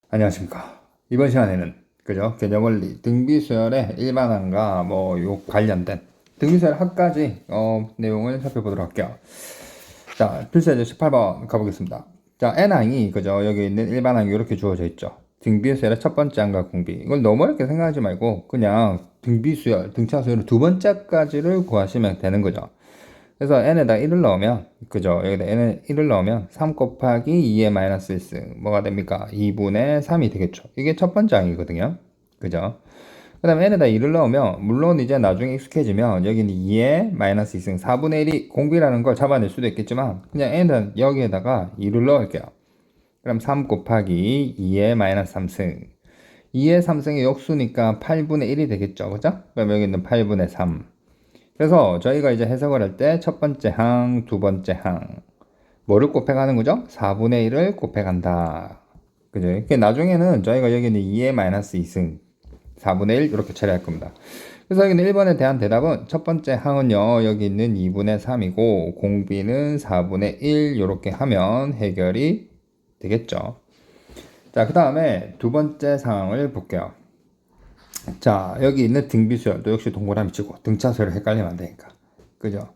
안녕하십니까. 이번 시간에는 개념원리 등비수열의 일반항과 요 관련된 등비수열 학까지 내용을 살펴보도록 할게요. 자, 필수예제 18번 가보겠습니다. 자, n항이 여기 있는 일반항이 이렇게 주어져 있죠. 등비수열의 첫 번째 항과 공비. 이걸 너무 어렵게 생각하지 말고 그냥 등비수열, 등차수열의 두 번째까지를 구하시면 되는 거죠. 그래서 n에다 1을 넣으면 여기다 n에 1을 넣으면 3 곱하기 2의 마이너스 1승 뭐가 됩니까? 2분의 3이 되겠죠. 이게 첫 번째 항이거든요. 그죠? 그 다음에 n에다 1을 넣으면 물론 이제 나중에 익숙해지면 여기는 2의 마이너스 2승 4분의 1이 공비라는 걸 잡아낼 수도 있겠지만 그냥 n은 여기에다가 2를 넣을게요. 그럼 3 곱하기 2의 마이너스 3승 2의 3승의 역수니까 8분의 1이 되겠죠. 그죠? 그럼 여기는 8분의 3. 그래서 저희가 이제 해석을 할 때 첫 번째 항, 두 번째 항 뭐를 곱해가는 거죠? 4분의 1을 곱해간다. 그죠? 이렇게 나중에는 저희가 여기는 2의 마이너스 2승 4분의 1 이렇게 처리할 겁니다. 그래서 여기는 1번에 대한 대답은 첫 번째 항은요 여기 있는 2분의 3이고 공비는 4분의 1 이렇게 하면 해결이 되겠죠. 자, 그 다음에 두 번째 상황을 볼게요. 자, 여기 있는 등비수열도 역시 동그라미 치고 등차수열 헷갈리면 안 되니까. 그죠?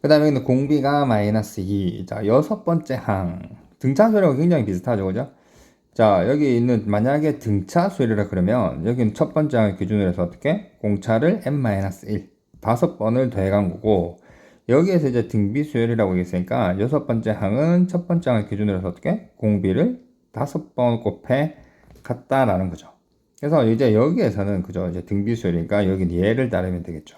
그 다음에 여기는 공비가 마이너스 2. 자, 여섯 번째 항. 등차수열하고 굉장히 비슷하죠. 그죠? 자, 여기 있는 만약에 등차수열이라 그러면 여기는 첫 번째 항을 기준으로 해서 어떻게? 공차를 n-1 다섯 번을 더해간 거고 여기에서 이제 등비수열이라고 했으니까 여섯 번째 항은 첫 번째 항을 기준으로 해서 어떻게? 공비를 다섯 번 곱해 갔다라는 거죠. 그래서 이제 여기에서는 이제 등비수열이니까 여기는 얘를 따르면 되겠죠.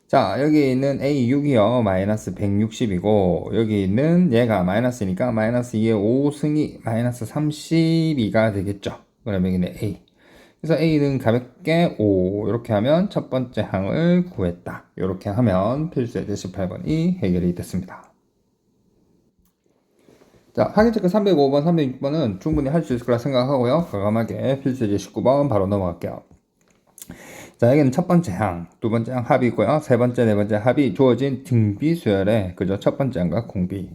자, 여기 있는 A6이요. 마이너스 160이고 여기 있는 얘가 마이너스니까 마이너스 2의 5승이 마이너스 32가 되겠죠. 그러면 여기는 A. 그래서 A는 가볍게 5 이렇게 하면 첫 번째 항을 구했다. 이렇게 하면 필수예제 18번이 해결이 됐습니다. 자, 확인체크 305번, 306번은 충분히 할 수 있을 거라 생각하고요. 과감하게 필수예제 19번 바로 넘어갈게요. 자, 여기는 첫 번째 항, 두 번째 항 합이 있고요. 세 번째, 네 번째 합이 주어진 등비수열의 첫 번째 항과 공비.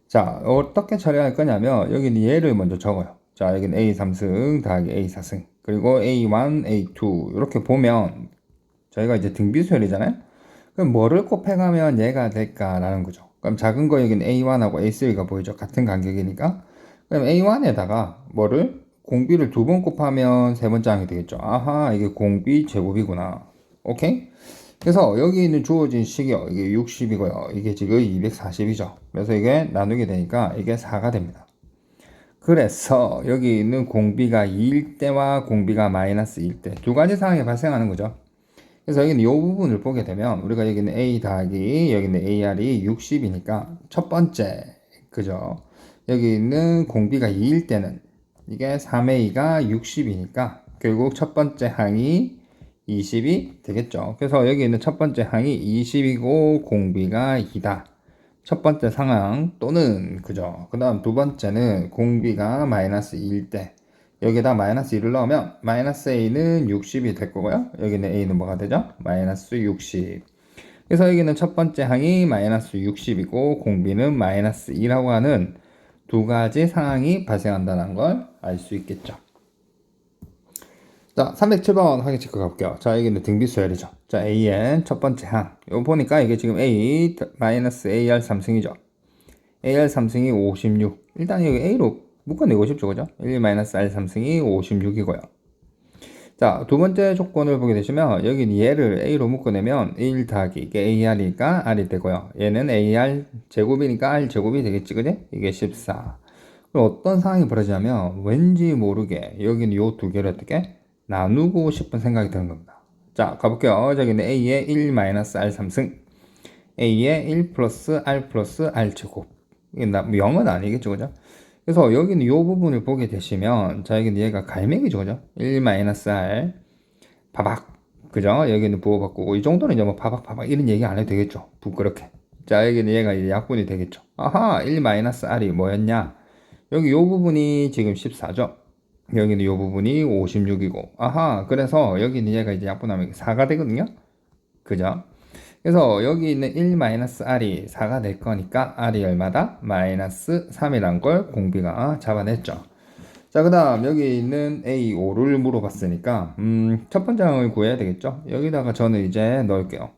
자, 어떻게 처리할 거냐면 여기는 얘를 먼저 적어요. 자, 여기는 A3승 더하기 A4승 그리고 A1, A2 이렇게 보면 저희가 이제 등비수열이잖아요. 그럼 뭐를 곱해가면 얘가 될까라는 거죠. 그럼 작은 거 여기는 A1하고 A3가 보이죠. 같은 간격이니까. 그럼 A1에다가 뭐를 공비를 두 번 곱하면 세 번째 항이 되겠죠. 아하, 이게 공비 제곱이구나. 오케이? 그래서 여기 있는 주어진 식이요. 이게 60이고요. 이게 지금 240이죠. 그래서 이게 나누게 되니까 이게 4가 됩니다. 그래서 여기 있는 공비가 2일 때와 공비가 마이너스 1일 때 두 가지 상황이 발생하는 거죠. 그래서 여기는 이 부분을 보게 되면 우리가 여기는 A 더하기 여기는 AR이 60이니까 첫 번째 그죠? 여기 있는 공비가 2일 때는 이게 3A가 60이니까 결국 첫 번째 항이 20이 되겠죠. 그래서 여기 있는 첫 번째 항이 20이고 공비가 2다. 첫 번째 상황 또는 그죠. 그 다음 두 번째는 공비가 마이너스 2일 때 여기다 마이너스 1을 넣으면 마이너스 A는 60이 될 거고요. 여기는 A는 뭐가 되죠? 마이너스 60. 그래서 여기는 첫 번째 항이 마이너스 60이고 공비는 마이너스 2라고 하는 두 가지 상황이 발생한다는 걸 알 수 있겠죠. 자, 307번 확인 체크 가볼게요. 자, 여기는 등비수열이죠. 자, AN 첫 번째 항. 이거 보니까 이게 지금 A 마이너스 AR 3승이죠. AR 3승이 56. 일단 여기 A로 묶어내고 싶죠. 그죠? 1 마이너스 R 3승이 56이고요. 자, 두 번째 조건을 보게 되시면 여기는 얘를 A로 묶어내면 1 더하기 이게 AR이니까 R이 되고요. 얘는 AR 제곱이니까 R 제곱이 되겠지. 그지? 이게 14. 그럼 어떤 상황이 벌어지냐면 왠지 모르게 여기는 요 두 개를 어떻게 나누고 싶은 생각이 드는 겁니다. 자, 가볼게요. 저기는 A의 1 마이너스 R 3승 A의 1 플러스 R 플러스 R 제곱. 이게 0은 아니겠죠. 그죠? 그래서 여기는 이 부분을 보게 되시면 자, 여기는 얘가 갈매기죠. 그죠? 1 마이너스 R 바박. 그죠? 여기는 부호 바꾸고 이 정도는 이제 뭐 바박 이런 얘기 안 해도 되겠죠. 부끄럽게. 자, 여기는 얘가 이제 약분이 되겠죠. 아하, 1 마이너스 R이 뭐였냐? 여기 요 부분이 지금 14죠. 여기는 요 부분이 56이고. 아하, 그래서 여기는 얘가 이제 약분하면 4가 되거든요. 그죠? 그래서 여기 있는 1-R이 4가 될 거니까 R이 얼마다? 마이너스 3이란 걸 공비가 잡아냈죠. 자, 그 다음 여기 있는 A5를 물어봤으니까 첫 번째 항을 구해야 되겠죠. 여기다가 저는 이제 넣을게요.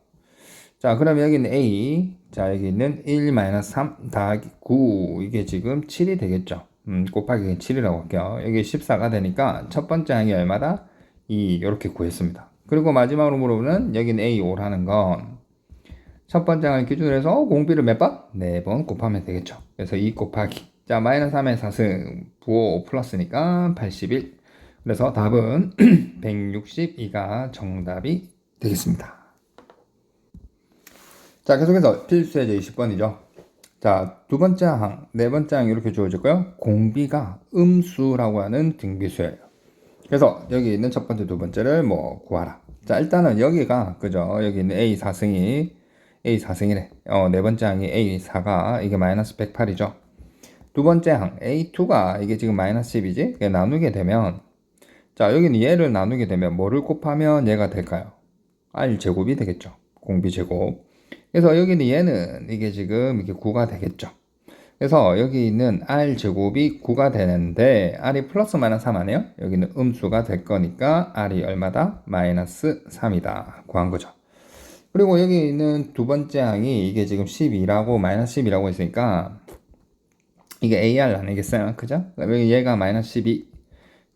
자, 그럼 여기 있는 A, 자, 여기 있는 1-3 더하기 9, 이게 지금 7이 되겠죠. 곱하기 7이라고 할게요. 여기 14가 되니까 첫 번째 항이 얼마다? 2, 이렇게 구했습니다. 그리고 마지막으로 물어보는 여기는 A5라는 건 첫 번째 항을 기준으로 해서 공비를 몇 번? 4번 곱하면 되겠죠. 그래서 2 곱하기. 자, 마이너스 3의 4승, 부호 5 플러스니까 81. 그래서 답은 162가 정답이 되겠습니다. 자, 계속해서 필수 예제 20번이죠. 자, 두 번째 항, 네 번째 항 이렇게 주어졌고요. 공비가 음수라고 하는 등비수예요. 그래서 여기 있는 첫 번째, 두 번째를 뭐 구하라. 자, 일단은 여기가 그죠? 여기 있는 A4승이래. 네 번째 항이 A4가 이게 마이너스 108이죠. 두 번째 항 A2가 이게 지금 마이너스 10이지? 나누게 되면 자, 여기는 얘를 나누게 되면 뭐를 곱하면 얘가 될까요? R 제곱이 되겠죠. 공비 제곱. 그래서 여기는 얘는 이게 지금 이게 9가 되겠죠. 그래서 여기 있는 R 제곱이 9가 되는데 R이 플러스 마이너스 3 아니에요? 여기는 음수가 될 거니까 R이 얼마다? 마이너스 3이다. 구한 거죠. 그리고 여기 있는 두 번째 항이 이게 지금 12라고 마이너스 10이라고 했으니까 이게 AR 아니겠어요? 그죠? 여기 얘가 마이너스 12.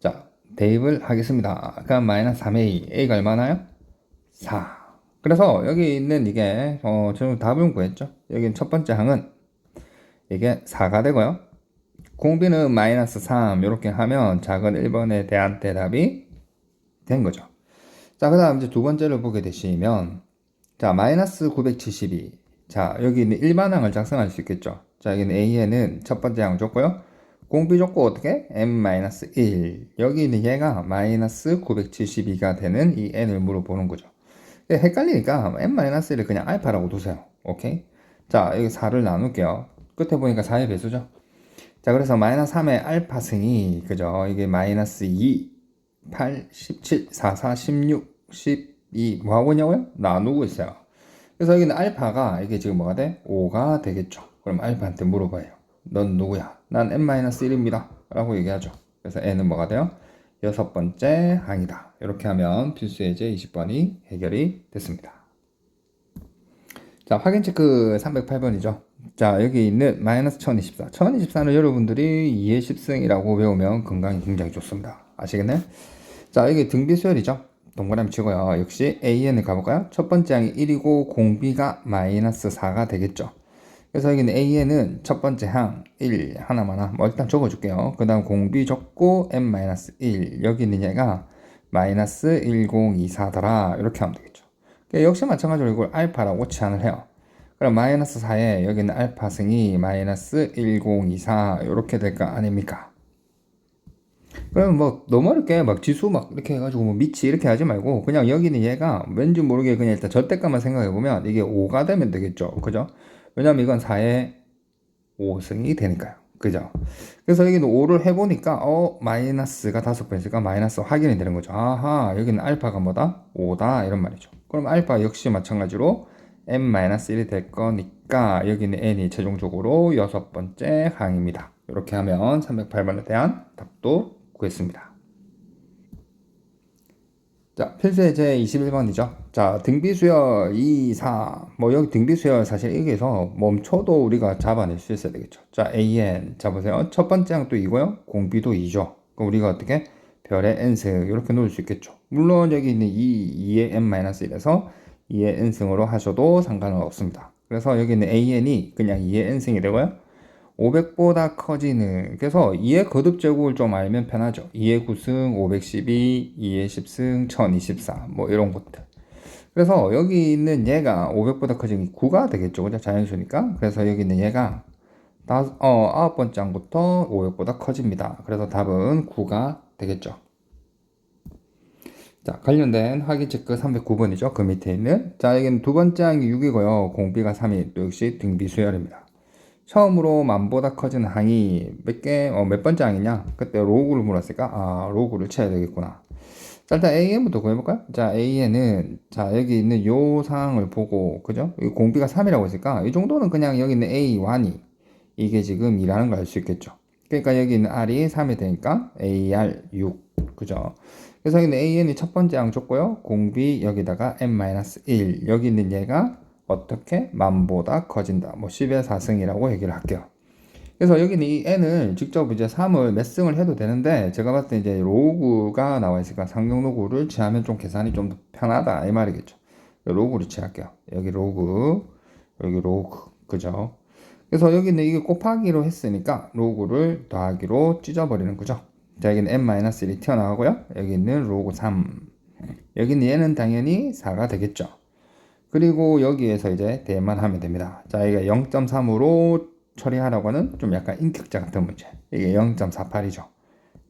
자, 대입을 하겠습니다. 그럼 마이너스 3A. A가 얼마나요? 4. 그래서 여기 있는 이게 지금 답을 구했죠. 여기 첫 번째 항은 이게 4가 되고요. 공비는 마이너스 3 이렇게 하면 작은 1번에 대한 대답이 된 거죠. 자, 그 다음 이제 두 번째를 보게 되시면 자, 마이너스 972. 자, 여기 있는 일반항을 작성할 수 있겠죠. 자, 여기는 A에는 첫 번째 항 줬고요. 공비 줬고 어떻게? M-1. 여기 있는 얘가 마이너스 972가 되는 이 n을 물어보는 거죠. 헷갈리니까 M-1을 그냥 알파라고 두세요. 오케이? 자, 여기 4를 나눌게요. 끝에 보니까 4의 배수죠. 자, 그래서 마이너스 3의 알파 승이 그죠? 이게 마이너스 2, 8, 17, 44, 16, 12 뭐 하고 있냐고요? 나누고 있어요. 그래서 여기는 알파가 이게 지금 뭐가 돼? 5가 되겠죠. 그럼 알파한테 물어봐요. 넌 누구야? 난 n-1입니다. 라고 얘기하죠. 그래서 n은 뭐가 돼요? 여섯 번째 항이다. 이렇게 하면 필수 예제 20번이 해결이 됐습니다. 자, 확인 체크 308번이죠. 자, 여기 있는 마이너스 1024. 1024는 여러분들이 2의 10승이라고 배우면 건강이 굉장히 좋습니다. 아시겠나요? 자, 여기 등비수열이죠. 동그라미 치고요. 역시 AN을 가볼까요? 첫 번째 항이 1이고 공비가 마이너스 4가 되겠죠. 그래서 여기는 AN은 첫 번째 항 1 하나만 뭐 일단 적어줄게요. 그 다음 공비 적고 M-1 여기 있는 얘가 마이너스 1024더라 이렇게 하면 되겠죠. 역시 마찬가지로 이걸 알파라고 치환을 해요. 그럼 마이너스 4에 여기는 알파 승이 마이너스 1024 이렇게 될 거 아닙니까? 그럼 뭐 너무 어렵게 막 지수 막 이렇게 해가지고 뭐 미치 이렇게 하지 말고 그냥 여기는 얘가 왠지 모르게 그냥 일단 저때값만 생각해보면 이게 5가 되면 되겠죠. 그죠? 왜냐면 이건 4의 5승이 되니까요. 그죠? 그래서 여기는 5를 해보니까 마이너스가 5번 있으니까 마이너스 확인이 되는 거죠. 아하, 여기는 알파가 뭐다? 5다 이런 말이죠. 그럼 알파 역시 마찬가지로 n-1이 될 거니까 여기는 n이 최종적으로 여섯 번째 항입니다. 이렇게 하면 308번에 대한 답도 구했습니다. 자, 필수의 제 21번이죠. 자, 등비수열 2, 4. 뭐, 여기 등비수열 사실 여기서 멈춰도 우리가 잡아낼 수 있어야 되겠죠. 자, AN. 자, 보세요. 첫 번째 항도 2고요. 공비도 2죠. 그럼 우리가 어떻게? 별의 n승. 이렇게 놓을 수 있겠죠. 물론 여기 있는 2의 n-1에서 2의 n승으로 하셔도 상관은 없습니다. 그래서 여기 있는 AN이 그냥 2의 n승이 되고요. 500보다 커지는 그래서 2의 거듭 제곱을 좀 알면 편하죠. 2의 9승, 512, 2의 10승, 1024 뭐 이런 것들. 그래서 여기 있는 얘가 500보다 커지는 9가 되겠죠. 그죠? 자연수니까. 그래서 여기 있는 얘가 9번째 항부터 500보다 커집니다. 그래서 답은 9가 되겠죠. 자, 관련된 확인 체크 309번이죠. 그 밑에 있는. 자, 여기는 두 번째 항이 6이고요. 공비가 3이 또 역시 등비 수열입니다. 처음으로 만보다 커지는 항이 몇 번째 항이냐? 그때 로그를 물었으니까, 로그를 쳐야 되겠구나. 자, 일단 AN부터 구해볼까요? 자, AN은, 자, 여기 있는 요 상황을 보고, 그죠? 여기 공비가 3이라고 했으니까, 이 정도는 그냥 여기 있는 A1이, 이게 지금 2라는 걸 알 수 있겠죠. 그러니까 여기 있는 R이 3이 되니까 AR 6. 그죠? 그래서 여기는 AN이 첫 번째 항 줬고요. 공비 여기다가 N-1. 여기 있는 얘가 어떻게? 만보다 커진다. 뭐 10의 4승이라고 얘기를 할게요. 그래서 여기는 이 n을 직접 이제 3을 몇 승을 해도 되는데 제가 봤을 때 이제 로그가 나와 있으니까 상용 로그를 취하면 좀 계산이 좀 더 편하다 이 말이겠죠. 로그를 취할게요. 여기 로그, 여기 로그, 그죠? 그래서 여기는 이게 곱하기로 했으니까 로그를 더하기로 찢어버리는 거죠. 자, 여기는 n-1이 튀어나가고요. 여기 있는 로그 3. 여기는 얘는 당연히 4가 되겠죠. 그리고 여기에서 이제 대만 하면 됩니다. 자, 이게 0.3으로 처리하라고 하는 좀 약간 인격자 같은 문제. 이게 0.48이죠.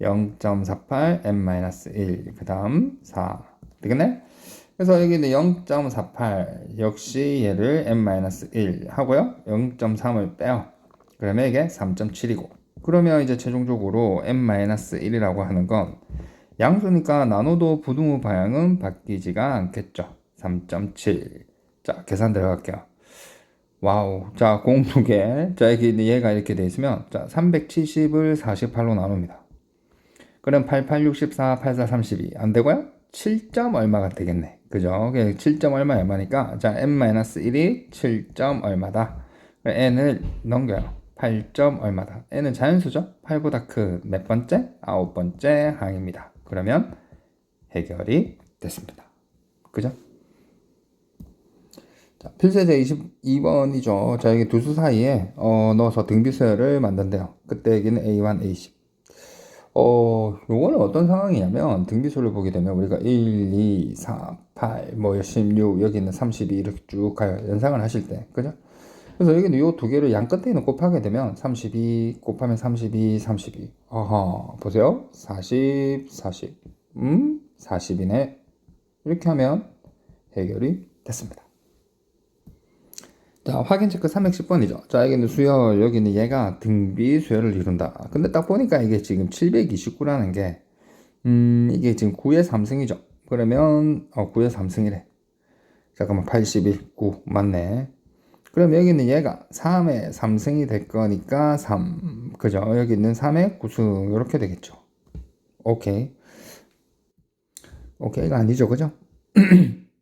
0.48 n-1 그 다음 4 되겠네? 그래서 여기는 0.48 역시 얘를 n-1 하고요. 0.3을 빼요. 그러면 이게 3.7이고 그러면 이제 최종적으로 n-1이라고 하는 건 양수니까 나눠도 부등호 방향은 바뀌지가 않겠죠. 3.7. 자, 계산 들어갈게요. 와우. 자, 공 2개. 자, 여기 얘가 이렇게 돼 있으면, 자, 370을 48로 나눕니다. 그럼 88, 64, 84, 32. 안 되고요? 7점 얼마가 되겠네. 그죠? 7점 얼마니까, 자, n-1이 7점 얼마다. n을 넘겨요. 8점 얼마다. n은 자연수죠? 8보다 큰 몇 번째? 9번째 항입니다. 그러면 해결이 됐습니다. 그죠? 자, 필세제 22번이죠. 자, 여기 두 수 사이에 넣어서 등비수열을 만든대요. 그때 여기는 A1, A10. 요거는 어떤 상황이냐면 등비수를 보게 되면 우리가 1, 2, 4, 8, 뭐 16, 여기 있는 32 이렇게 쭉 가요. 연상을 하실 때. 그죠? 그래서 여기는 요 두 개를 양 끝에 있는 곱하게 되면 32 곱하면 32, 32. 아하, 보세요. 40, 40. 40이네. 이렇게 하면 해결이 됐습니다. 자, 확인 체크 310번이죠. 자, 여기는 수열, 여기는 얘가 등비 수열을 이룬다. 근데 딱 보니까 이게 지금 729라는 게, 이게 지금 9의 3승이죠. 그러면, 9의 3승이래. 잠깐만, 81, 9. 맞네. 그럼 여기는 얘가 3의 3승이 될 거니까 3. 그죠? 여기 있는 3의 9승. 이렇게 되겠죠. 오케이. 오케이가 아니죠. 그죠?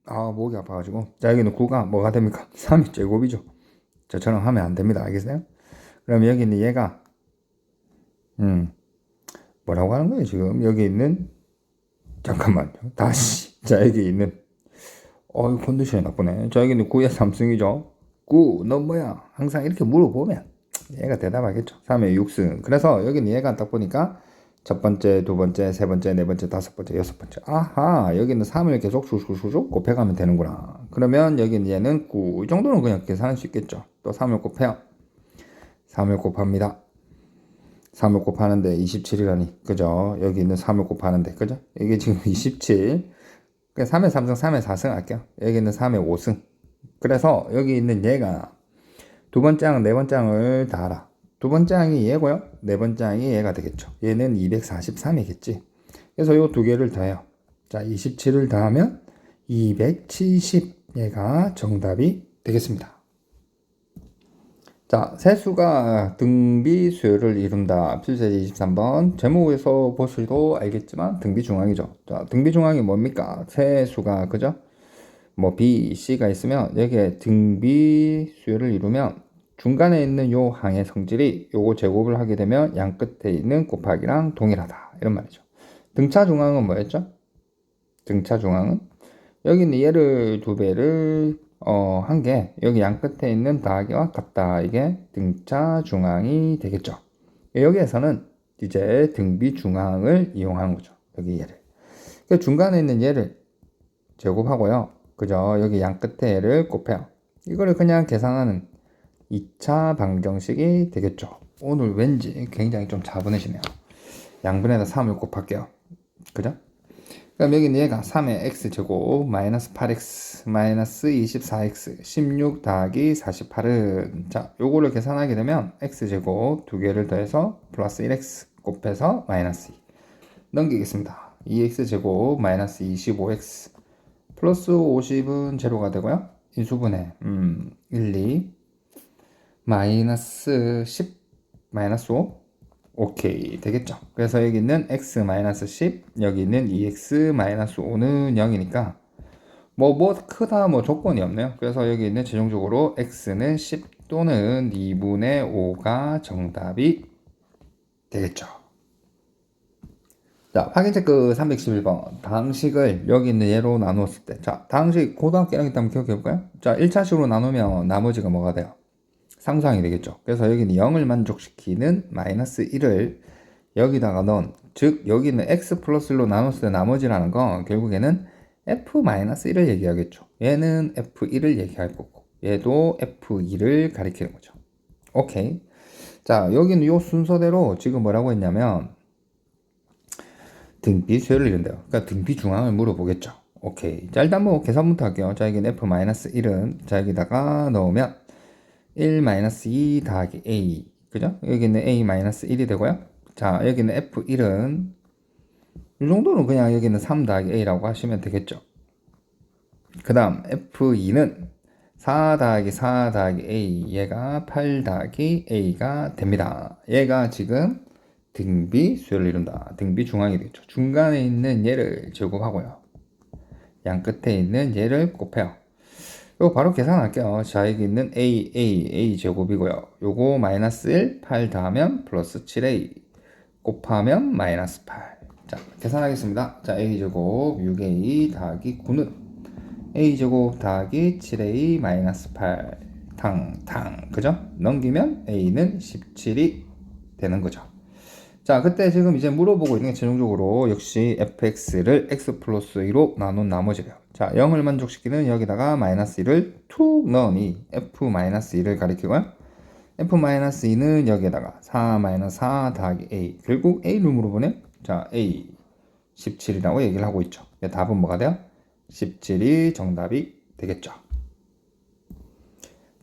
아, 목이 아파가지고. 자, 여기는 9가 뭐가 됩니까? 3의 제곱이죠. 저처럼 하면 안 됩니다. 알겠어요? 그럼 여기 있는 얘가, 뭐라고 하는 거예요, 지금? 여기 있는, 잠깐만요. 다시. 자, 여기 있는, 이 컨디션이 나쁘네. 자, 여기 있는 9의 3승이죠. 9, 너 뭐야? 항상 이렇게 물어보면 얘가 대답하겠죠. 3의 6승. 그래서 여기는 얘가 딱 보니까 첫 번째, 두 번째, 세 번째, 네 번째, 다섯 번째, 여섯 번째. 아하, 여기는 3을 계속 쑥쑥쑥 곱해가면 되는구나. 그러면 여기는 얘는 9. 이 정도는 그냥 계산할 수 있겠죠. 또 3을 곱해요. 3을 곱합니다. 3을 곱하는데 27이라니. 그죠? 여기 있는 3을 곱하는데. 그죠? 이게 지금 27. 3의 3승, 3의 4승 할게요. 여기 있는 3의 5승. 그래서 여기 있는 얘가 두 번째 항, 네 번째 항을 다하라. 두 번째 항이 얘고요. 네 번째 항이 얘가 되겠죠. 얘는 243이겠지. 그래서 요 두 개를 더해요. 자, 27을 더하면 270. 얘가 정답이 되겠습니다. 자, 세수가 등비 수열을 이룬다. 필수제 23번. 제목에서 보시도 알겠지만 등비 중앙이죠. 자, 등비 중앙이 뭡니까? 세수가, 그죠? 뭐 B, C가 있으면 여기에 등비 수열을 이루면 중간에 있는 요 항의 성질이 요거 제곱을 하게 되면 양 끝에 있는 곱하기랑 동일하다. 이런 말이죠. 등차 중앙은 뭐였죠? 등차 중앙은 여기 있는 얘를 두 배를 한 게 여기 양 끝에 있는 더하기와 같다. 이게 등차 중앙이 되겠죠. 여기에서는 이제 등비 중앙을 이용하는 거죠. 여기 얘를. 그러니까 중간에 있는 얘를 제곱하고요. 그죠? 여기 양 끝에 얘를 곱해요. 이거를 그냥 계산하는 2차 방정식이 되겠죠. 오늘 왠지 굉장히 좀 차분해지네요. 양분에다 3을 곱할게요. 그죠? 그럼 여기는 얘가 3의 x제곱 마이너스 8x 마이너스 24x 16 더하기 48은 자 요거를 계산하게 되면 x제곱 두 개를 더해서 플러스 1x 곱해서 마이너스 2 넘기겠습니다. 2x제곱 마이너스 25x 플러스 50은 제로가 되고요. 인수분해 1, 2 마이너스 10 마이너스 5 오케이 되겠죠. 그래서 여기 있는 x-10 여기 있는 2x-5는 0이니까 뭐 크다 뭐 조건이 없네요. 그래서 여기 있는 최종적으로 x는 10 또는 2분의 5가 정답이 되겠죠. 자, 확인 체크 311번. 다항식을 여기 있는 얘로 나누었을 때. 자, 다항식 고등학교 1학년 때 한번 기억해 볼까요? 자, 1차식으로 나누면 나머지가 뭐가 돼요? 상수항이 되겠죠. 그래서 여기는 0을 만족시키는 마이너스 1을 여기다가 넣은, 즉, 여기는 x 플러스 1로 나눴을 때 나머지라는 건 결국에는 f-1을 얘기하겠죠. 얘는 f1을 얘기할 거고, 얘도 f2를 가리키는 거죠. 오케이. 자, 여기는 이 순서대로 지금 뭐라고 했냐면, 등비 수열을 이룬대요. 그러니까 등비 중앙을 물어보겠죠. 오케이. 자, 일단 뭐 계산부터 할게요. 자, 여기는 f-1은, 자, 여기다가 넣으면 1-2 더하기 a. 그죠? 여기는 a-1이 되고요. 자, 여기는 f1은, 이 정도는 그냥 여기는 3 더하기 a라고 하시면 되겠죠. 그 다음, f2는 4 더하기 4 더하기 a. 얘가 8 더하기 a가 됩니다. 얘가 지금 등비 수열을 이룬다. 등비 중앙이 되겠죠. 중간에 있는 얘를 제곱하고요. 양 끝에 있는 얘를 곱해요. 이거 바로 계산할게요. 자, 여기 있는 a 제곱이고요. 요거 마이너스 1, 8 더하면 플러스 7a 곱하면 마이너스 8. 자, 계산하겠습니다. 자, a 제곱 6a 더하기 9는 a 제곱 더하기 7a 마이너스 8 탕탕. 그죠? 넘기면 a는 17이 되는 거죠. 자, 그때 지금 이제 물어보고 있는 게 최종적으로 역시 fx를 x 플러스 2로 나눈 나머지래요. 자, 0을 만족시키는 여기다가 마이너스 2를 툭 넣으니 f-2를 가리키고요. f-2는 여기에다가 4-4 더하기 a. 결국 a를 물어보네. 자, a 17이라고 얘기를 하고 있죠. 답은 뭐가 돼요? 17이 정답이 되겠죠.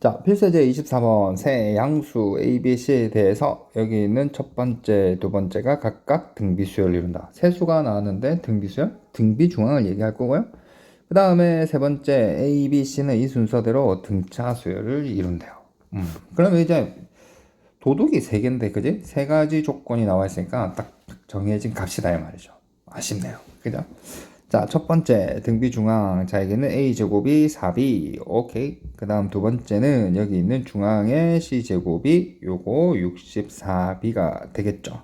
자, 필수제 24번 세 양수 A, B, C에 대해서 여기 있는 첫 번째, 두 번째가 각각 등비수열을 이룬다. 세 수가 나왔는데 등비수열, 등비중앙을 얘기할 거고요. 그 다음에 세 번째 A, B, C는 이 순서대로 등차수열을 이룬대요. 그러면 이제 도둑이 세 개인데, 그지? 세 가지 조건이 나와 있으니까 딱 정해진 값이다 이 말이죠. 아쉽네요. 그죠? 자, 첫 번째 등비 중앙. 자, 여기는 a제곱이 4b. 오케이. 그 다음 두 번째는 여기 있는 중앙에 c제곱이 요거 64b가 되겠죠.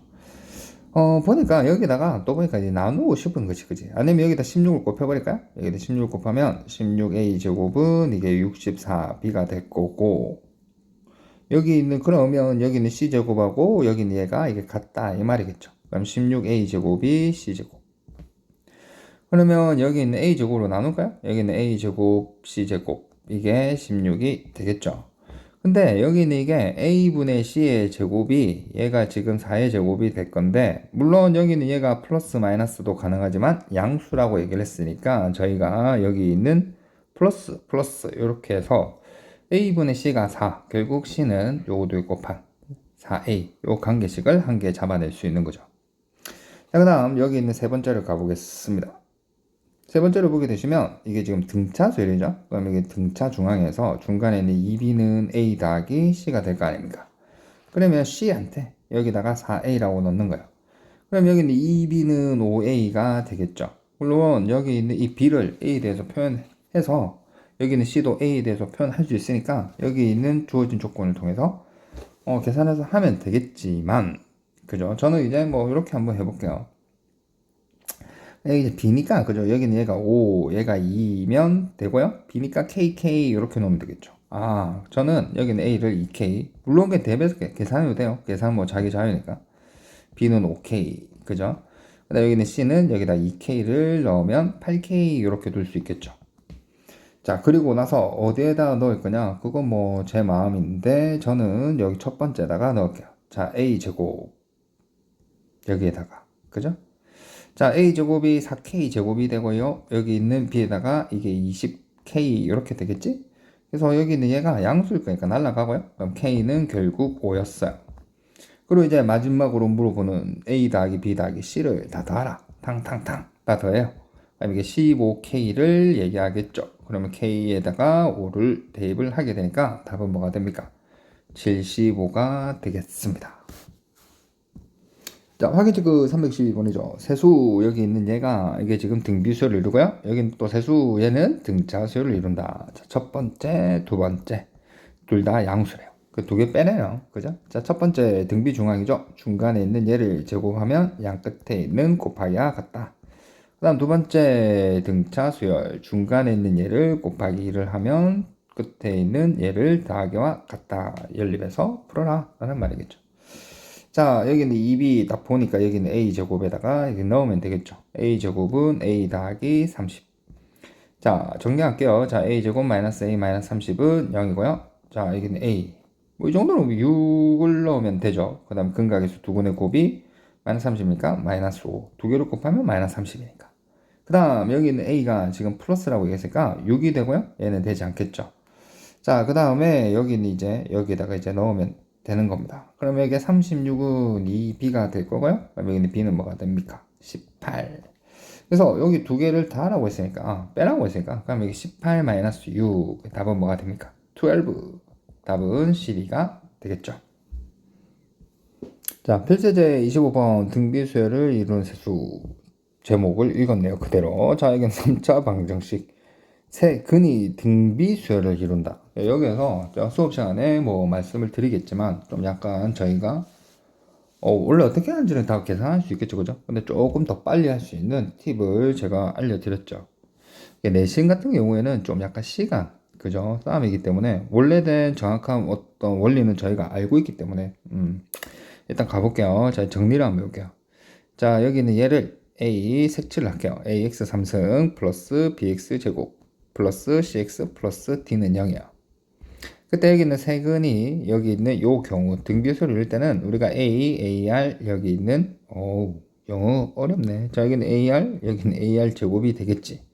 보니까 여기다가 또 보니까 이제 나누고 싶은 것이, 그지? 아니면 여기다 16을 곱해버릴까요? 여기다 16을 곱하면 16a제곱은 이게 64b가 될 거고, 여기 있는, 그러면 여기는 c제곱하고 여기는 얘가 이게 같다 이 말이겠죠. 그럼 16a제곱이 c제곱. 그러면 여기 있는 a제곱으로 나눌까요? 여기 있는 a제곱, c제곱. 이게 16이 되겠죠. 근데 여기 있는 이게 a분의 c의 제곱이 얘가 지금 4의 제곱이 될 건데, 물론 여기는 얘가 플러스 마이너스도 가능하지만 양수라고 얘기를 했으니까 저희가 여기 있는 플러스 이렇게 해서 a분의 c가 4, 결국 c는 요거도 곱한 4a 요 관계식을 한 개 잡아낼 수 있는 거죠. 자, 그 다음 여기 있는 세 번째를 가보겠습니다. 세 번째로 보게 되시면 이게 지금 등차 수열이죠. 그럼 이게 등차 중앙에서 중간에 있는 2b는 a 더하기 c가 될 거 아닙니까? 그러면 c한테 여기다가 4a라고 넣는 거예요. 그럼 여기 있는 2b는 5a가 되겠죠. 물론 여기 있는 이 b를 a에 대해서 표현해서 여기 있는 c도 a에 대해서 표현할 수 있으니까 여기 있는 주어진 조건을 통해서 계산해서 하면 되겠지만, 그죠? 저는 이제 뭐 이렇게 한번 해볼게요. 여기 이제 b니까, 그죠? 여기는 얘가 5, 얘가 2면 되고요. b니까 kk 이렇게 놓으면 되겠죠. 아, 저는 여기는 a를 2k. 물론 그냥 대입해서 계산해도 돼요. 계산 뭐 자기 자유니까. b는 5k, 그죠? 그다음 여기는 c는 여기다 2k를 넣으면 8k 이렇게 둘 수 있겠죠. 자, 그리고 나서 어디에다 넣을 거냐? 그건 뭐 제 마음인데 저는 여기 첫 번째다가 넣을게요. 자, a제곱 여기에다가, 그죠? 자, a제곱이 4k제곱이 되고요. 여기 있는 b에다가 이게 20k 이렇게 되겠지? 그래서 여기 있는 얘가 양수일 거니까 날라가고요. 그럼 k는 결국 5였어요. 그리고 이제 마지막으로 물어보는 a 더하기 b 더하기 c를 다 더하라. 탕탕탕 다 더해요. 그럼 이게 15k를 얘기하겠죠. 그러면 k에다가 5를 대입을 하게 되니까 답은 뭐가 됩니까? 75가 되겠습니다. 자, 확인체크 312번이죠. 세수 여기 있는 얘가 이게 지금 등비수열을 이루고요. 여기는 또 세수 얘는 등차수열을 이룬다. 자, 첫 번째, 두 번째 둘 다 양수래요. 그 두 개 빼내요. 그죠? 자, 첫 번째 등비 중앙이죠. 중간에 있는 얘를 제곱하면 양 끝에 있는 곱하기와 같다. 그 다음 두 번째 등차 수열 중간에 있는 얘를 곱하기 1을 하면 끝에 있는 얘를 더하기와 같다. 연립해서 풀어라 라는 말이겠죠. 자, 여기는 2b 딱 보니까 여기는 a제곱에다가 여기 넣으면 되겠죠. a제곱은 a 더하기 30. 자, 정리할게요. 자, a제곱 마이너스 a 마이너스 30은 0이고요. 자, 여기는 a. 뭐 이 정도는 6을 넣으면 되죠. 그 다음 근각에서 두근의 곱이 마이너스 30이니까 마이너스 5. 두 개를 곱하면 마이너스 30이니까. 그 다음 여기는 a가 지금 플러스라고 얘기했으니까 6이 되고요. 얘는 되지 않겠죠. 자, 그 다음에 여기는 이제 여기에다가 이제 넣으면 되는 겁니다. 그러면 여기 36은 2b가 될 거고요. 그럼 여기는 b는 뭐가 됩니까? 18. 그래서 여기 두 개를 다 하라고 했으니까, 빼라고 했으니까, 그럼 여기 18 마이너스 6. 답은 뭐가 됩니까? 12. 답은 12가 되겠죠. 자, 필세제 25번 등비수열을 이루는 세수 제목을 읽었네요. 그대로. 자, 여기는 3차 방정식. 근이 등비수열을 이룬다. 여기에서 수업 시간에 뭐 말씀을 드리겠지만, 좀 약간 저희가 원래 어떻게 하는지는 다 계산할 수 있겠죠, 그죠? 근데 조금 더 빨리 할 수 있는 팁을 제가 알려드렸죠. 내신 같은 경우에는 좀 약간 시간, 그죠? 싸움이기 때문에 원래된 정확한 어떤 원리는 저희가 알고 있기 때문에 일단 가볼게요. 자, 정리를 한번 해볼게요. 자, 여기는 얘를 a 색칠을 할게요. ax 3승 플러스 bx 제곱 플러스 cx 플러스 d는 0이야. 그때 여기 있는 세근이 여기 있는 요 경우 등비수를 이룰 때는 우리가 AR 여기 있는 영어 어렵네. 자, 여기는 AR 여기는 AR 제곱이 되겠지.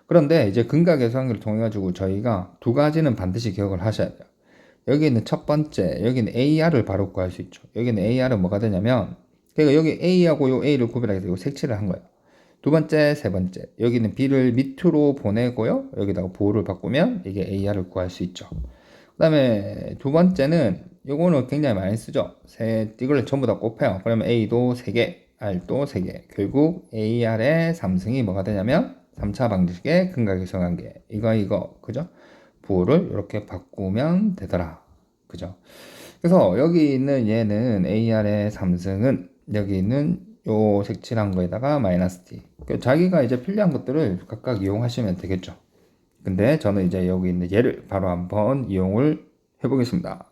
그런데 이제 근각계수학을 통해 가지고 저희가 두 가지는 반드시 기억을 하셔야 돼요. 여기 있는 첫 번째 여기는 AR을 바로 구할 수 있죠. 여기는 AR은 뭐가 되냐면 그러니까 여기 A하고 요 A를 구별하기 위해서 색칠을 한 거예요. 두 번째, 세 번째 여기는 B를 밑으로 보내고요. 여기다가 보호를 바꾸면 이게 AR을 구할 수 있죠. 그 다음에 두 번째는 요거는 굉장히 많이 쓰죠. 이걸 전부 다 곱해요. 그러면 A도 3개, R도 3개. 결국 AR의 3승이 뭐가 되냐면 3차 방정식의 근각의 관계. 이거, 그죠? 부호를 이렇게 바꾸면 되더라. 그죠? 그래서 여기 있는 얘는 AR의 3승은 여기 있는 요 색칠한 거에다가 마이너스 D. 자기가 이제 필요한 것들을 각각 이용하시면 되겠죠. 근데 저는 이제 여기 있는 얘를 바로 한번 이용을 해보겠습니다.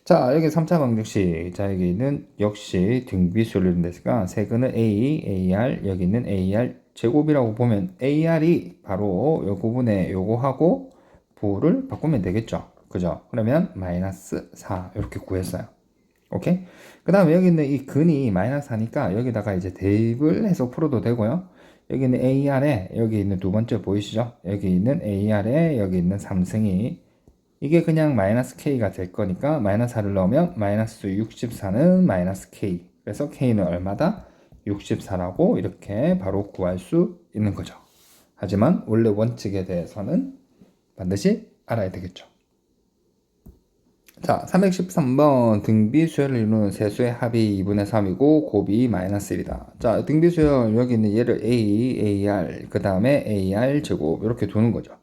자, 여기 3차 방정식. 자, 여기 있는 역시 등비수를 됐으니까 세근은 A, AR, 여기 있는 AR 제곱이라고 보면 AR이 바로 요 부분에 요거하고 부호를 바꾸면 되겠죠. 그죠? 그러면 마이너스 4 이렇게 구했어요. 오케이? 그 다음에 여기 있는 이 근이 마이너스 4니까 여기다가 이제 대입을 해서 풀어도 되고요. 여기 있는 AR에 여기 있는 두 번째 보이시죠? 여기 있는 AR에 여기 있는 3승이 이게 그냥 마이너스 K가 될 거니까 마이너스 4를 넣으면 마이너스 64는 마이너스 K. 그래서 K는 얼마다? 64라고 이렇게 바로 구할 수 있는 거죠. 하지만 원래 원칙에 대해서는 반드시 알아야 되겠죠. 자, 313번 등비수열을 이루는 세수의 합이 2분의 3이고 곱이 마이너스 1이다. 자, 등비수열 여기 있는 얘를 A, AR, 그 다음에 AR 제곱 이렇게 두는 거죠.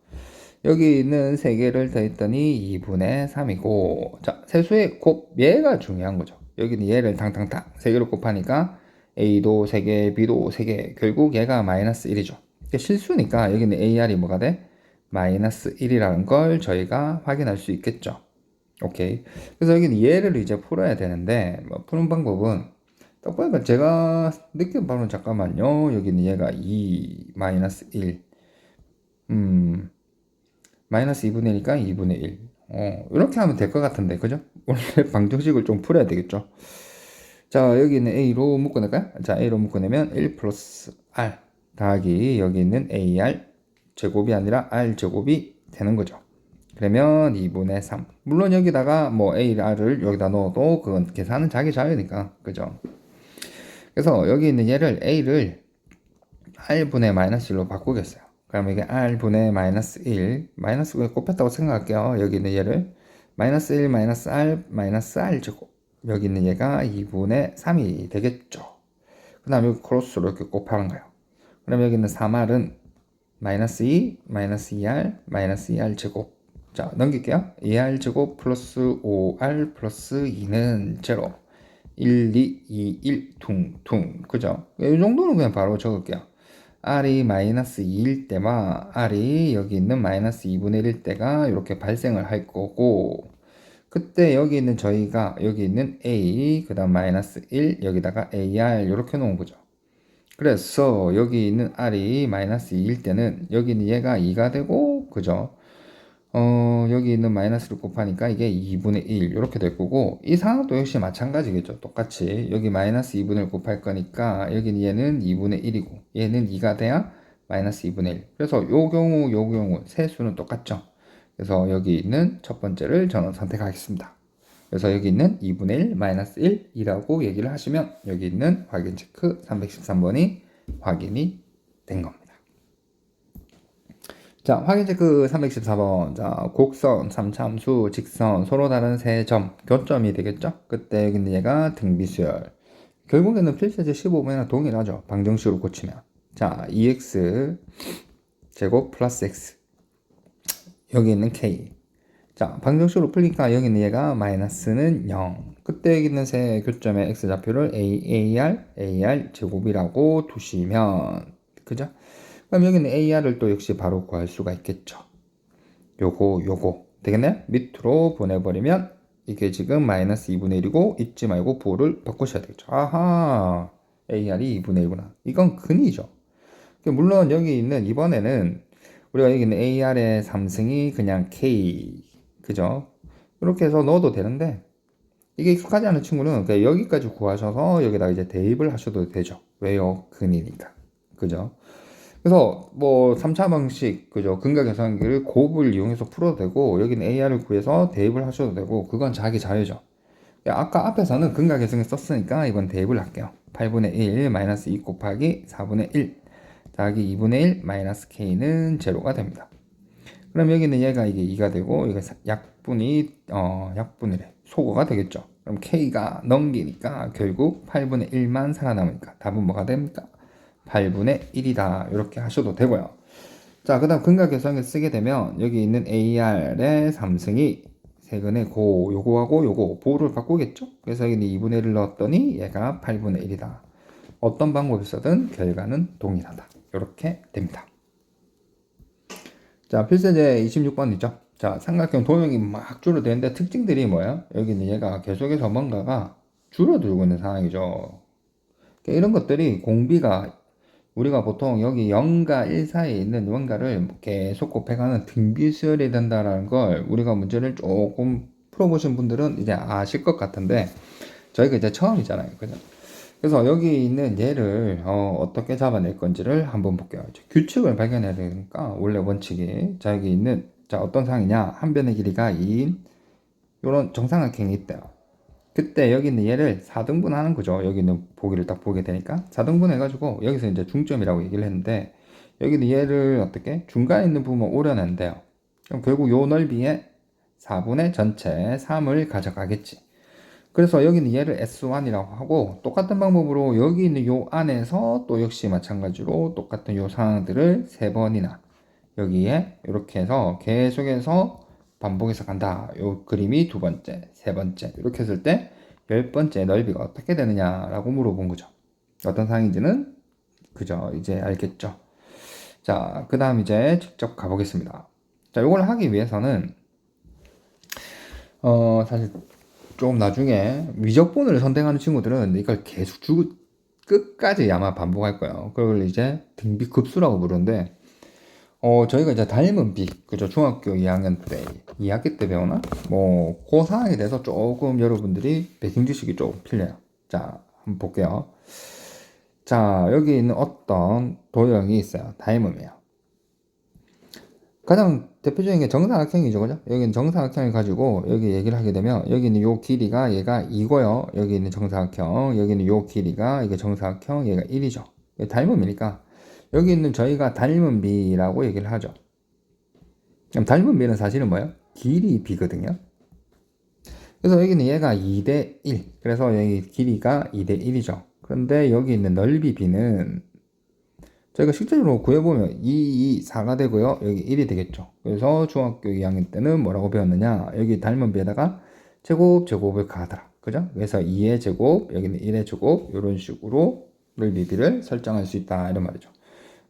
여기 있는 세 개를 더했더니 2분의 3이고 자, 세수의 곱 얘가 중요한 거죠. 여기는 얘를 탕탕탕 세 개로 곱하니까 A도 3개, B도 3개 결국 얘가 마이너스 1이죠. 실수니까 여기는 AR이 뭐가 돼? 마이너스 1이라는 걸 저희가 확인할 수 있겠죠. 오케이. 그래서 여기는 얘를 이제 풀어야 되는데 뭐 푸는 방법은 딱 보니까 제가 느낀 바로는 잠깐만요. 여기는 얘가 2 마이너스 1 마이너스 2분의 1이니까 2분의 1 이렇게 하면 될 것 같은데 그죠? 원래 방정식을 좀 풀어야 되겠죠. 자, 여기는 A로 묶어낼까요? 자, A로 묶어내면 1 플러스 R 더하기 여기 있는 AR 제곱이 아니라 R 제곱이 되는 거죠. 그러면 2분의 3. 물론 여기다가 뭐 AR을 여기다 넣어도 그건 계산은 자기 자유니까. 그죠? 그래서 여기 있는 얘를 A를 R분의 마이너스 1로 바꾸겠어요. 그럼 이게 R분의 마이너스 1. 마이너스 왜 곱했다고 생각할게요. 여기 있는 얘를 마이너스 1 마이너스 R 마이너스 R 제곱. 여기 있는 얘가 2분의 3이 되겠죠. 그 다음에 여기 크로스로 이렇게 곱하는 거예요. 그럼 여기 있는 3r은 마이너스 2, 마이너스 2r, 마이너스 2r 제곱. 자, 넘길게요. 2r 제곱 플러스 5r 플러스 2는 제로. 1, 2, 2, 1, 퉁퉁. 그죠? 이 정도는 그냥 바로 적을게요. r이 마이너스 2일 때와 r이 여기 있는 마이너스 2분의 1일 때가 이렇게 발생을 할 거고, 그때 여기 있는 저희가 여기 있는 a, 그 다음 마이너스 1, 여기다가 ar 이렇게 놓은 거죠. 그래서 여기 있는 r이 마이너스 2일 때는 여기 있는 얘가 2가 되고, 그죠? 여기 있는 마이너스를 곱하니까 이게 2분의 1 이렇게 될 거고, 이 상황도 역시 마찬가지겠죠. 똑같이 여기 마이너스 2분의 1 곱할 거니까 여기는 얘는 2분의 1이고 얘는 2가 돼야 마이너스 2분의 1. 그래서 요 경우 세수는 똑같죠. 그래서 여기 있는 첫 번째를 저는 선택하겠습니다. 그래서 여기 있는 2분의 1 마이너스 1이라고 얘기를 하시면 여기 있는 확인 체크 313번이 확인이 된 겁니다. 자, 확인 체크 314번. 자, 곡선, 삼차함수, 직선, 서로 다른 세 점, 교점이 되겠죠? 그때 여기 있는 얘가 등비수열. 결국에는 필세제 15번이랑 동일하죠. 방정식으로 고치면. 자, 2x 제곱 플러스 x. 여기 있는 k. 자, 방정식으로 풀니까 여기 있는 얘가 마이너스는 0. 그때 여기 있는 세 교점의 x좌표를 AR 제곱이라고 두시면, 그죠? 그럼 여기는 AR을 또 역시 바로 구할 수가 있겠죠. 요거 되겠네요? 밑으로 보내버리면 이게 지금 마이너스 2분의 1이고 잊지 말고 부호를 바꾸셔야 되겠죠. 아하, AR이 2분의 1구나. 이건 근이죠. 물론 여기 있는 이번에는 우리가 여기 있는 AR의 3승이 그냥 K, 그죠? 이렇게 해서 넣어도 되는데 이게 익숙하지 않은 친구는 그냥 여기까지 구하셔서 여기다 이제 대입을 하셔도 되죠. 왜요? 근이니까. 그죠? 그래서 뭐 3차 방식, 그죠? 근각 계산기를 곱을 이용해서 풀어도 되고 여기는 AR을 구해서 대입을 하셔도 되고 그건 자기 자유죠. 아까 앞에서는 근각 계산기 썼으니까 이번 대입을 할게요. 8분의 1 마이너스 2 곱하기 4분의 1 더하기 2분의 1 마이너스 K는 제로가 됩니다. 그럼 여기는 얘가 이게 2가 되고 이게 약분이래. 소거가 되겠죠. 그럼 K가 넘기니까 결국 8분의 1만 살아남으니까 답은 뭐가 됩니까? 8분의 1이다. 이렇게 하셔도 되고요. 자, 그 다음 근각 계산기 쓰게 되면 여기 있는 AR의 3승이 세근의 요거하고 요거 보호를 바꾸겠죠? 그래서 여기는 2분의 1을 넣었더니 얘가 8분의 1이다. 어떤 방법을 쓰든 결과는 동일하다. 이렇게 됩니다. 자, 필세제 26번이죠. 자, 삼각형 도형이 막 줄어드는데 특징들이 뭐예요? 여기는 얘가 계속해서 뭔가가 줄어들고 있는 상황이죠. 이런 것들이 공비가 우리가 보통 여기 0과 1 사이에 있는 뭔가를 계속 곱해가는 등비수열이 된다는 걸 우리가 문제를 조금 풀어보신 분들은 이제 아실 것 같은데 저희가 이제 처음이잖아요. 그죠? 그래서 여기 있는 얘를 어떻게 잡아낼 건지를 한번 볼게요. 규칙을 발견해야 되니까 원래 원칙이 자 여기 있는 자 어떤 상황이냐 한 변의 길이가 2인 이런 정삼각형이 있대요. 그때 여기 있는 얘를 4등분 하는 거죠. 여기 있는 보기를 딱 보게 되니까 4등분 해가지고 여기서 이제 중점이라고 얘기를 했는데 여기는 얘를 어떻게 중간에 있는 부분을 오려낸대요. 그럼 결국 요 넓이에 4분의 전체 3을 가져가겠지. 그래서 여기는 얘를 S1이라고 하고 똑같은 방법으로 여기 있는 요 안에서 또 역시 마찬가지로 똑같은 요 상황들을 3번이나 여기에 이렇게 해서 계속해서 반복해서 간다. 요 그림이 두 번째, 세 번째 이렇게 했을 때 10번째 넓이가 어떻게 되느냐라고 물어본 거죠. 어떤 상황인지는 그죠? 이제 알겠죠? 자, 그 다음 이제 직접 가보겠습니다. 자, 요걸 하기 위해서는 사실 좀 나중에 위적분을 선택하는 친구들은 이걸 계속 끝까지 아마 반복할 거예요. 그걸 이제 등비급수라고 부르는데 저희가 이제 닮은 비, 그죠? 중학교 2학년 때, 2학기 때 배우나? 뭐, 그 상황에 대해서 조금 여러분들이 배경 지식이 조금 필요해요. 자, 한번 볼게요. 자, 여기 있는 어떤 도형이 있어요. 닮음이에요. 가장 대표적인 게 정사각형이죠, 그죠? 여기는 정사각형을 가지고 여기 얘기를 하게 되면 여기는 요 길이가 얘가 2고요. 여기 있는 정사각형, 여기는 요 길이가 이게 정사각형, 얘가 1이죠. 닮음이니까 여기 있는 저희가 닮은 비라고 얘기를 하죠. 그럼 닮은 비는 사실은 뭐예요? 길이 비거든요. 그래서 여기는 얘가 2대 1. 그래서 여기 길이가 2대 1이죠. 그런데 여기 있는 넓이 b는 저희가 실제로 구해보면 2, 2, 4가 되고요. 여기 1이 되겠죠. 그래서 중학교 2학년 때는 뭐라고 배웠느냐. 여기 닮은 비에다가 제곱, 제곱을 가하더라. 그죠? 그래서 2의 제곱, 여기는 1의 제곱, 이런 식으로 넓이 b를 설정할 수 있다. 이런 말이죠.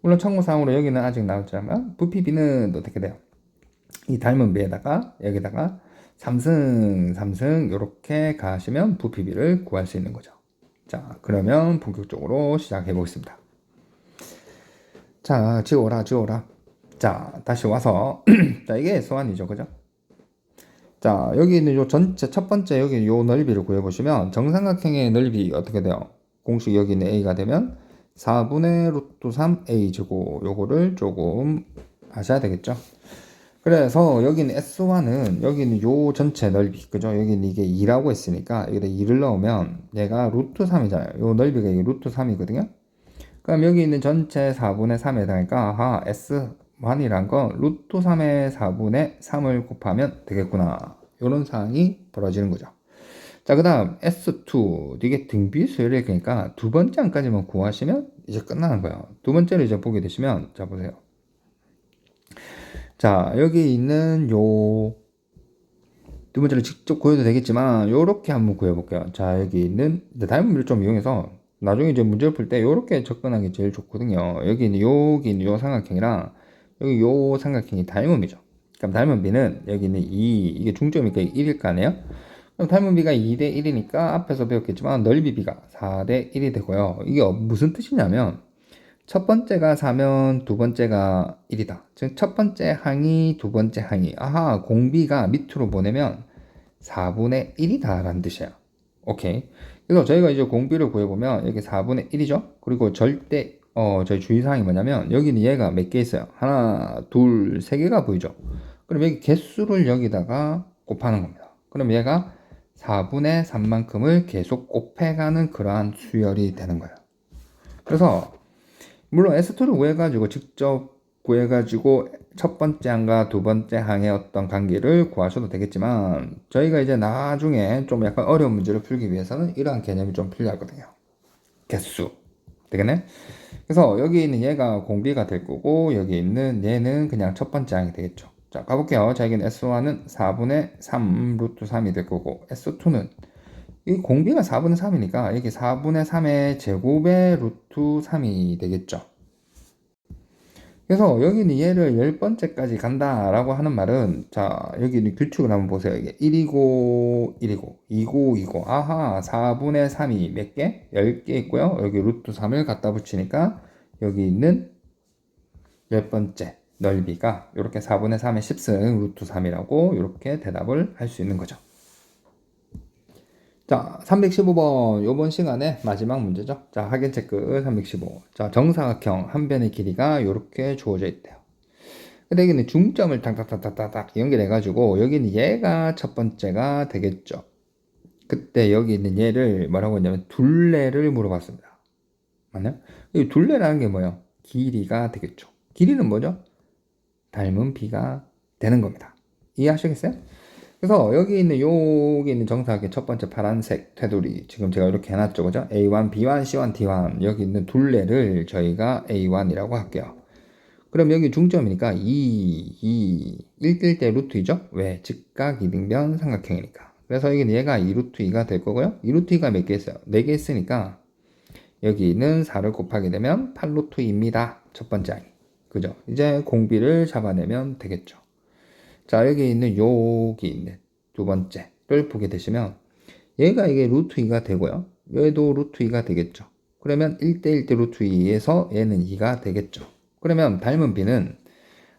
물론 참고사항으로 여기는 아직 나왔지만 부피 b는 어떻게 돼요? 이 닮은 비에다가 여기다가 3승, 3승 이렇게 가시면 부피 b를 구할 수 있는 거죠. 자, 그러면 본격적으로 시작해 보겠습니다. 자, 지워라, 지워라. 자, 다시 와서 자, 이게 소환이죠, 그죠? 자, 여기 있는 요 전체 첫 번째 여기 요 넓이를 구해 보시면 정삼각형의 넓이 어떻게 돼요? 공식 여기 있는 a가 되면 4분의 루트 3 a 제곱 요거를 조금 아셔야 되겠죠? 그래서 여기는 S1은 여기는 요 전체 넓이 그죠? 여기는 이게 2라고 했으니까 여기다 2를 넣으면 얘가 루트 3이잖아요. 요 넓이가 이게 루트 3이거든요. 그럼 여기 있는 전체 4분의 3에 해당하니까 아하 S1이란 건 루트 3의 4분의 3을 곱하면 되겠구나. 이런 사항이 벌어지는 거죠. 자, 그 다음 S2 이게 등비수열일 거니까 두 번째 안까지만 구하시면 이제 끝나는 거예요. 두 번째를 이제 보게 되시면 자 보세요. 자, 여기 있는 요 두 번째를 직접 구해도 되겠지만 요렇게 한번 구해볼게요. 자, 여기 있는 닮은비를 좀 이용해서 나중에 이제 문제를 풀 때 요렇게 접근하기 제일 좋거든요. 여기 있는 요 삼각형이랑 여기 요 삼각형이 닮음이죠. 그럼 닮은비는 여기 있는 2 이게 중점이니까 1일 거 아니에요? 그럼 닮은비가 2대 1이니까 앞에서 배웠겠지만 넓이비가 4대 1이 되고요. 이게 무슨 뜻이냐면 첫 번째가 4면 두 번째가 1이다. 즉, 첫 번째 항이 두 번째 항이. 아하, 공비가 밑으로 보내면 4분의 1이다. 라는 뜻이에요. 오케이. 그래서 저희가 이제 공비를 구해보면 여기 4분의 1이죠. 그리고 절대, 저희 주의사항이 뭐냐면 여기는 얘가 몇 개 있어요. 하나, 둘, 세 개가 보이죠. 그럼 여기 개수를 여기다가 곱하는 겁니다. 그럼 얘가 4분의 3만큼을 계속 곱해가는 그러한 수열이 되는 거예요. 그래서 물론 S2를 구해가지고 직접 구해가지고 첫 번째 항과 두 번째 항의 어떤 관계를 구하셔도 되겠지만 저희가 이제 나중에 좀 약간 어려운 문제를 풀기 위해서는 이러한 개념이 좀 필요하거든요. 개수 되겠네? 그래서 여기 있는 얘가 공비가 될 거고 여기 있는 얘는 그냥 첫 번째 항이 되겠죠. 자, 가볼게요. 자, 여기는 S1은 4분의 3 루트 3이 될 거고 S2는 이 공비가 4분의 3이니까 이게 4분의 3의 제곱의 루트 3이 되겠죠. 그래서 여기는 얘를 10번째까지 간다라고 하는 말은 자 여기는 규칙을 한번 보세요. 이게 1이고 1이고 2고 2고 아하 4분의 3이 몇 개? 10개 있고요. 여기 루트 3을 갖다 붙이니까 여기 있는 10번째 넓이가 이렇게 4분의 3의 10승 루트 3이라고 이렇게 대답을 할 수 있는 거죠. 자, 315번 요번 시간에 마지막 문제죠. 자, 확인 체크 315. 자, 정사각형 한 변의 길이가 이렇게 주어져 있대요. 근데 여기는 중점을 딱딱딱딱딱 연결해 가지고 여기는 얘가 첫 번째가 되겠죠. 그때 여기 있는 얘를 뭐라고 했냐면 둘레를 물어봤습니다. 맞나요? 이 둘레라는 게 뭐예요? 길이가 되겠죠. 길이는 뭐죠? 닮은 비가 되는 겁니다. 이해하시겠어요? 그래서 여기 있는 정사각의 첫 번째 파란색 테두리 지금 제가 이렇게 해놨죠, 그죠? A1, B1, C1, D1 여기 있는 둘레를 저희가 A1이라고 할게요. 그럼 여기 중점이니까 1 뜰 때 루트 2죠? 왜? 직각 이등변 삼각형이니까. 그래서 여기는 얘가 2 루트 2가 될 거고요. 2 루트 2가 몇 개 있어요? 4개 있으니까 여기 있는 4를 곱하게 되면 8 루트 2입니다. 첫 번째 항이. 그죠? 이제 공비를 잡아내면 되겠죠. 자, 여기 있는 두 번째를 보게 되시면 얘가 이게 루트 2가 되고요. 얘도 루트 2가 되겠죠. 그러면 1대1 대 루트 2에서 얘는 2가 되겠죠. 그러면 닮은 비는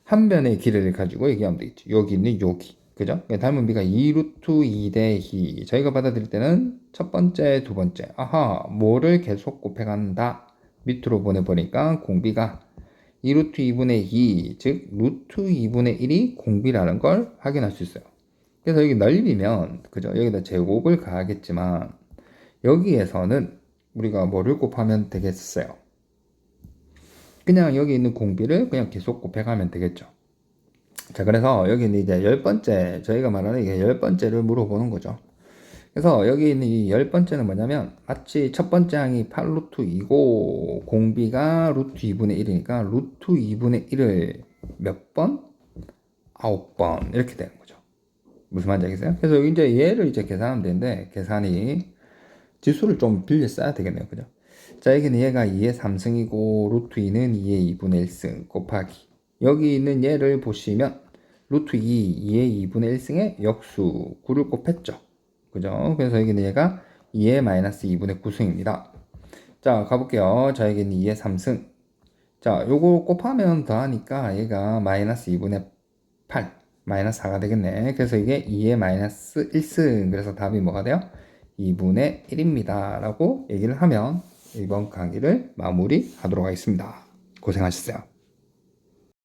한 변의 길이를 가지고 얘기하면 되겠죠. 여기 있는 여기. 그죠? 닮은 비가 2 루트 2대 2. 저희가 받아들일 때는 첫 번째, 두 번째. 아하, 뭐를 계속 곱해간다. 밑으로 보내보니까 공비가 2 루트 2분의 2, 즉 루트 2분의 1이 공비라는 걸 확인할 수 있어요. 그래서 여기 넓이면 그죠? 여기다 제곱을 가하겠지만 여기에서는 우리가 뭐를 곱하면 되겠어요? 그냥 여기 있는 공비를 그냥 계속 곱해가면 되겠죠. 자, 그래서 여기는 이제 10번째, 저희가 말하는 이게 10번째를 물어보는 거죠. 그래서 여기 있는 이 10번째는 뭐냐면 마치 첫 번째 항이 8루트 2고 공비가 루트 2분의 1이니까 루트 2분의 1을 몇 번? 9번 이렇게 되는 거죠. 무슨 말인지 알겠어요? 그래서 여기 이제 얘를 이제 계산하면 되는데 계산이 지수를 좀 빌려 써야 되겠네요. 그죠? 자, 여기는 얘가 2의 3승이고 루트 2는 2의 2분의 1승 곱하기 여기 있는 얘를 보시면 루트 2의 2분의 1승에 역수 9를 곱했죠. 그죠? 그래서 여기는 얘가 2의 마이너스 2분의 9승입니다. 자, 가볼게요. 자, 여기는 2의 3승. 자, 요거 곱하면 더하니까 얘가 마이너스 2분의 8, 마이너스 4가 되겠네. 그래서 이게 2의 마이너스 1승. 그래서 답이 뭐가 돼요? 2분의 1입니다. 라고 얘기를 하면 이번 강의를 마무리하도록 하겠습니다. 고생하셨어요.